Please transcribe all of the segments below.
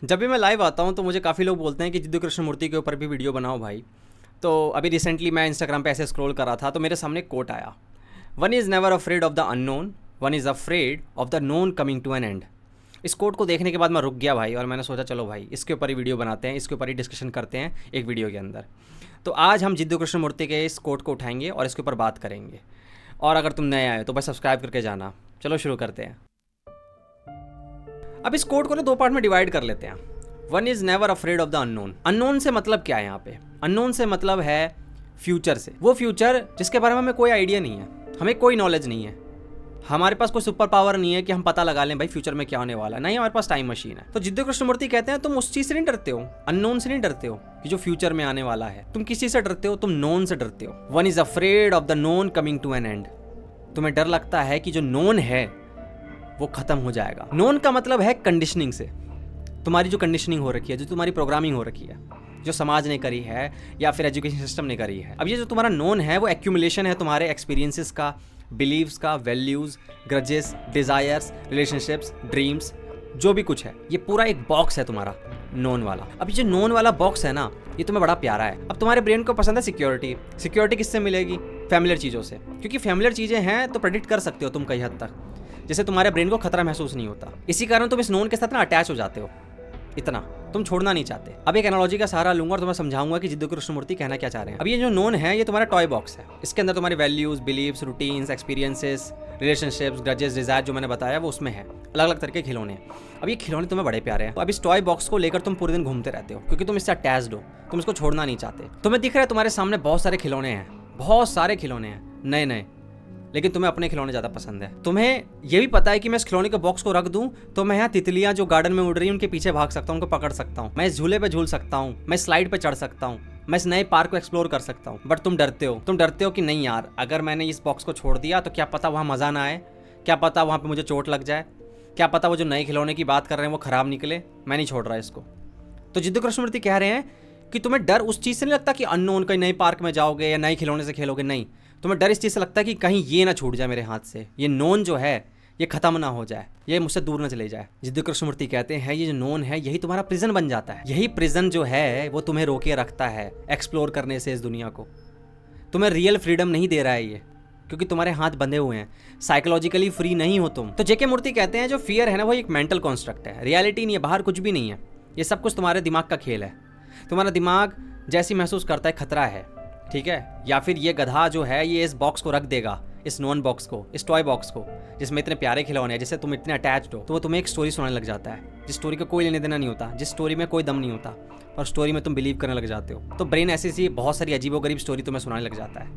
जब भी मैं लाइव आता हूँ तो मुझे काफ़ी लोग बोलते हैं कि जिद्दू कृष्णमूर्ति के ऊपर भी वीडियो बनाओ भाई। तो अभी रिसेंटली मैं इंस्टाग्राम पे ऐसे स्क्रॉल कर रहा था तो मेरे सामने एक कोट आया, one is never afraid of the unknown, one is afraid of the known coming to an end. इस कोट को देखने के बाद मैं रुक गया भाई, और मैंने सोचा चलो भाई इसके ऊपर ही वीडियो बनाते हैं, इसके ऊपर ही डिस्कशन करते हैं एक वीडियो के अंदर। तो आज हम जिद्दू कृष्णमूर्ति के इस कोट को उठाएंगे और इसके ऊपर बात करेंगे। और अगर तुम नए आए तो बस सब्सक्राइब करके जाना। चलो शुरू करते हैं। अब इस कोट को ना दो पार्ट में डिवाइड कर लेते हैं। One is never afraid of the unknown. Unknown से मतलब क्या है यहाँ पे? अननोन से मतलब है फ्यूचर से, वो फ्यूचर जिसके बारे में हमें कोई आइडिया नहीं है, हमें कोई नॉलेज नहीं है, हमारे पास कोई सुपर पावर नहीं है कि हम पता लगा लें भाई फ्यूचर में क्या होने वाला है। नहीं, हमारे पास टाइम मशीन है। तो जिद्दू कृष्णमूर्ति कहते हैं तुम उस चीज़ से नहीं डरते हो, अननोन से नहीं डरते हो कि जो फ्यूचर में आने वाला है। तुम किस चीज़ से डरते हो? तुम नोन से डरते हो। One is afraid of the known coming to an end. तुम्हें डर लगता है कि जो नोन है वो खत्म हो जाएगा। नोन का मतलब है कंडीशनिंग से, तुम्हारी जो कंडीशनिंग हो रखी है, जो तुम्हारी प्रोग्रामिंग हो रखी है, जो समाज ने करी है या फिर एजुकेशन सिस्टम ने करी है। अब ये जो तुम्हारा नोन है वो एक्यूमुलेशन है तुम्हारे एक्सपीरियंसेस का, बिलीव्स का, values, grudges, desires, relationships, dreams, जो भी कुछ है, ये पूरा एक बॉक्स है तुम्हारा नोन वाला। अब ये जो नोन वाला बॉक्स है ना, ये तुम्हें बड़ा प्यारा है। अब तुम्हारे ब्रेन को पसंद है सिक्योरिटी। सिक्योरिटी किससे मिलेगी? फैमिलियर चीज़ों से, क्योंकि फैमिलियर चीज़ें हैं तो प्रेडिक्ट कर सकते हो तुम कई हद तक, जैसे तुम्हारे ब्रेन को खतरा महसूस नहीं होता। इसी कारण तुम इस नोन के साथ ना अटैच हो जाते हो, इतना तुम छोड़ना नहीं चाहते। अब एक एनालॉजी का सहारा लूंगा और तुम्हें समझाऊंगा कि जिद्दू कृष्णमूर्ति कहना क्या चाह रहे हैं। अब ये जो नोन है ये तुम्हारा टॉय बॉक्स है। इसके अंदर तुम्हारी values, beliefs, routines, experiences, relationships, grudges, desire जो मैंने बताया वो उसमें है। अलग अलग तरह के खिलौने। अब ये खिलौने तुम्हें बड़े प्यारे हैं। अब इस टॉय बॉक्स को लेकर तुम पूरे दिन घूमते रहते हो क्योंकि तुम इससे अटैच्ड हो, तुम इसको छोड़ना नहीं चाहते। तुम्हें दिख रहा है तुम्हारे सामने बहुत सारे खिलौने हैं, बहुत सारे खिलौने हैं नए नए, लेकिन तुम्हें अपने खिलौने ज़्यादा पसंद है। तुम्हें यह भी पता है कि मैं इस खिलौने के बॉक्स को रख दूं तो मैं यहाँ तितलियाँ जो गार्डन में उड़ रही हैं उनके पीछे भाग सकता हूँ, उनको पकड़ सकता हूँ, मैं इस झूले पे झूल सकता हूँ, मैं स्लाइड पे चढ़ सकता हूँ, मैं इस नए पार्क को एक्सप्लोर कर सकता हूँ। बट तुम डरते हो। तुम डरते हो कि नहीं यार, अगर मैंने इस बॉक्स को छोड़ दिया तो क्या पता वहाँ मज़ा ना आए, क्या पता वहाँ पर मुझे चोट लग जाए, क्या पता वो जो नए खिलौने की बात कर रहे हैं वो ख़राब निकले। मैं नहीं छोड़ रहा इसको। तो जिद्दू कृष्णमूर्ति कह रहे हैं कि तुम्हें डर उस चीज़ से नहीं लगता कि अननोन कहीं नए पार्क में जाओगे या नए खिलौने से खेलोगे। नहीं, तुम्हें डर इस चीज़ से लगता है कि कहीं ये ना छूट जाए मेरे हाथ से, ये नोन जो है ये ख़त्म ना हो जाए, ये मुझसे दूर ना चले जाए। जिद्दू कृष्णमूर्ति कहते हैं ये जो नोन है यही तुम्हारा प्रिजन बन जाता है। यही प्रिजन जो है वो तुम्हें रोके रखता है एक्सप्लोर करने से इस दुनिया को। तुम्हें रियल फ्रीडम नहीं दे रहा है ये, क्योंकि तुम्हारे हाथ बंधे हुए हैं। साइकोलॉजिकली फ्री नहीं हो तुम। तो जेके मूर्ति कहते हैं जो फियर है ना वो एक मेंटल कॉन्स्ट्रक्ट है, रियलिटी नहीं है, बाहर कुछ भी नहीं है। ये सब कुछ तुम्हारे दिमाग का खेल है। तुम्हारा दिमाग जैसी महसूस करता है खतरा है, ठीक है, या फिर ये गधा जो है ये इस बॉक्स को रख देगा, इस नॉन बॉक्स को, इस टॉय बॉक्स को जिसमें इतने प्यारे खिलौने हैं, जिससे तुम इतने अटैच्ड हो, तो वो तुम्हें एक स्टोरी सुनाने लग जाता है जिस स्टोरी का कोई लेने देना नहीं होता, जिस स्टोरी में कोई दम नहीं होता, और स्टोरी में तुम बिलीव करने लग जाते हो। तो ब्रेन ऐसी सी बहुत सारी अजीबोगरीब स्टोरी तुम्हें सुनाने लग जाता है,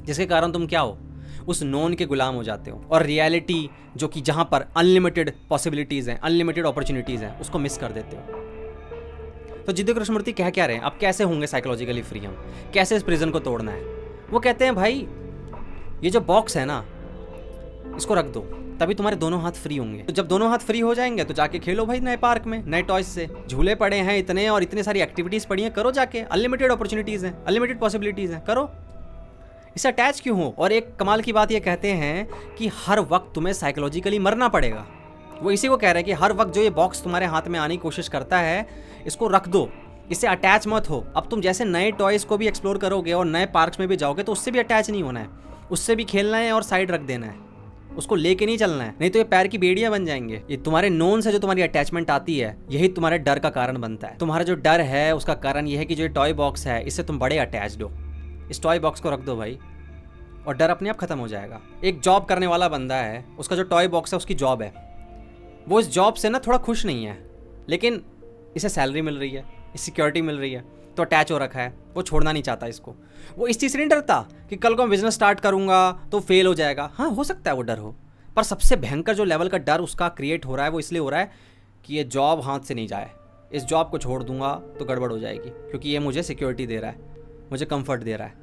जिसके कारण तुम क्या हो, उस नोन के गुलाम हो जाते हो, और रियलिटी जो कि जहाँ पर अनलिमिटेड पॉसिबिलिटीज़ हैं, अनलिमिटेड अपॉर्चुनिटीज़ हैं, उसको मिस कर देते हो। तो जिद्दू कृष्णमूर्ति कह क्या रहे हैं? अब कैसे होंगे साइकोलॉजिकली फ्री हम, कैसे इस प्रिजन को तोड़ना है? वो कहते हैं भाई ये जो बॉक्स है ना इसको रख दो, तभी तुम्हारे दोनों हाथ फ्री होंगे। तो जब दोनों हाथ फ्री हो जाएंगे तो जाके खेलो भाई नए पार्क में, नए टॉयज से। झूले पड़े हैं इतने और इतनी सारी एक्टिविटीज़ पड़ी हैं, करो जाके। अनलिमिटेड अपॉर्चुनिटीज़ हैं, अनलिमिटेड पॉसिबिलिटीज़ हैं, करो। इससे अटैच क्यों हो? और एक कमाल की बात ये कहते हैं कि हर वक्त तुम्हें साइकोलॉजिकली मरना पड़ेगा। वो इसी को कह रहे हैं कि हर वक्त जो ये बॉक्स तुम्हारे हाथ में आने की कोशिश करता है इसको रख दो, इससे अटैच मत हो। अब तुम जैसे नए टॉयज़ को भी एक्सप्लोर करोगे और नए पार्क्स में भी जाओगे तो उससे भी अटैच नहीं होना है, उससे भी खेलना है और साइड रख देना है, उसको लेके नहीं चलना है, नहीं तो ये पैर की बेड़ियां बन जाएंगे। ये तुम्हारे नोन से जो तुम्हारी अटैचमेंट आती है यही तुम्हारे डर का कारण बनता है। तुम्हारा जो डर है उसका कारण यह है कि जो ये टॉय बॉक्स है इससे तुम बड़े अटैच्ड हो। इस टॉय बॉक्स को रख दो भाई और डर अपने आप खत्म हो जाएगा। एक जॉब करने वाला बंदा है, उसका जो टॉय बॉक्स है उसकी जॉब है, वो इस जॉब से ना थोड़ा खुश नहीं है, लेकिन इसे सैलरी मिल रही है, सिक्योरिटी मिल रही है, तो अटैच हो रखा है, वो छोड़ना नहीं चाहता इसको। वो इस चीज़ से नहीं डरता कि कल को मैं बिजनेस स्टार्ट करूंगा तो फेल हो जाएगा। हाँ, हो सकता है वो डर हो, पर सबसे भयंकर जो लेवल का डर उसका क्रिएट हो रहा है वो इसलिए हो रहा है कि ये जॉब हाथ से नहीं जाए। इस जॉब को छोड़ दूंगा तो गड़बड़ हो जाएगी, क्योंकि ये मुझे सिक्योरिटी दे रहा है, मुझे कंफर्ट दे रहा है,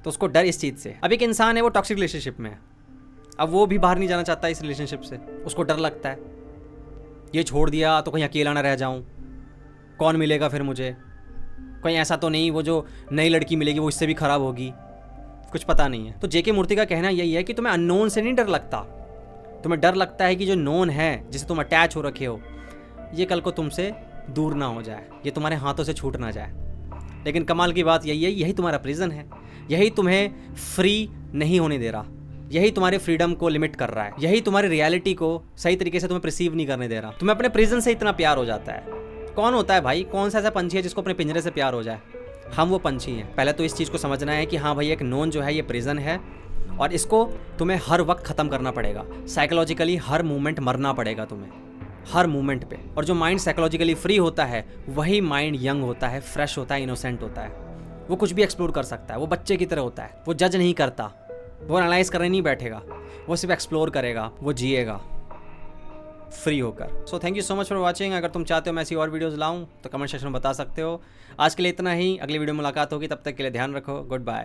तो उसको डर इस चीज़ से। अब एक इंसान है वो टॉक्सिक रिलेशनशिप में है, अब वो भी बाहर नहीं जाना चाहता इस रिलेशनशिप से, उसको डर लगता है ये छोड़ दिया तो कहीं अकेला ना रह जाऊं, कौन मिलेगा फिर मुझे, कहीं ऐसा तो नहीं वो जो नई लड़की मिलेगी वो इससे भी ख़राब होगी, कुछ पता नहीं है। तो जेके मूर्ति का कहना यही है कि तुम्हें अननोन से नहीं डर लगता, तुम्हें डर लगता है कि जो नोन है जिसे तुम अटैच हो रखे हो ये कल को तुमसे दूर ना हो जाए, ये तुम्हारे हाथों से छूट ना जाए। लेकिन कमाल की बात यही है, यही तुम्हारा प्रिजन है, यही तुम्हें फ्री नहीं होने दे रहा, यही तुम्हारे फ्रीडम को लिमिट कर रहा है, यही तुम्हारी रियलिटी को सही तरीके से तुम्हें रिसीव नहीं करने दे रहा। तुम्हें अपने प्रिजन से इतना प्यार हो जाता है। कौन होता है भाई, कौन सा ऐसा पंछी है जिसको अपने पिंजरे से प्यार हो जाए? हम वो पंछी हैं। पहले तो इस चीज़ को समझना है कि हाँ भाई, एक नोन जो है ये प्रिजन है और इसको तुम्हें हर वक्त ख़त्म करना पड़ेगा। साइकोलॉजिकली हर मोमेंट मरना पड़ेगा तुम्हें, हर मोमेंट पे। और जो माइंड साइकोलॉजिकली फ्री होता है वही माइंड यंग होता है, फ्रेश होता है, इनोसेंट होता है। वो कुछ भी एक्सप्लोर कर सकता है, वो बच्चे की तरह होता है, वो जज नहीं करता, वो एनालाइज करने नहीं बैठेगा, वो सिर्फ एक्सप्लोर करेगा, वो जिएगा फ्री होकर। So thank you so much for watching. अगर तुम चाहते हो मैं ऐसी और वीडियोज़ लाऊं तो कमेंट सेक्शन में बता सकते हो। आज के लिए इतना ही, अगली वीडियो में मुलाकात होगी, तब तक के लिए ध्यान रखो, गुड बाय।